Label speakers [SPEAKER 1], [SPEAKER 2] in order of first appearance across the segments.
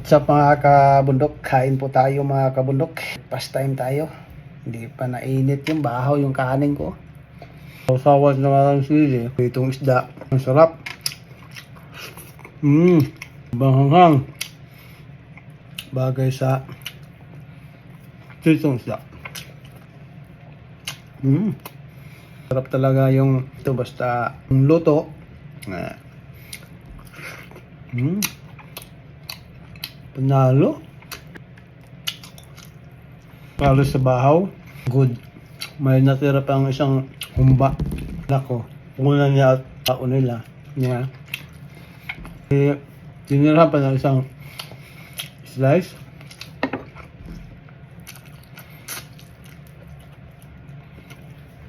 [SPEAKER 1] Sa mga kabundok, kain po tayo mga kabundok. Past time tayo. Hindi pa nainit yung bahaw yung kanin ko. Sawat na lang sili. Itong isda. Ang sarap. Banghang. Bagay sa itong isda. Sarap talaga yung ito basta yung luto. Panalo. Para sa bahaw, good. May natira pang isang humba. Nako, muna niya at tao nila. Niya. Tinira pa ng isang slice.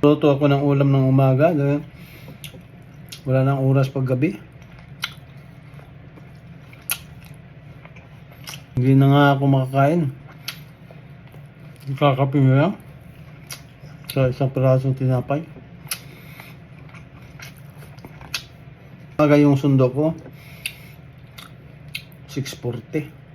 [SPEAKER 1] Luto ako ng ulam ng umaga. Wala nang oras pag gabi. Hindi na nga ako makakain. Kakape na lang sa isang pirasong tinapay. Yung sundo ko 640.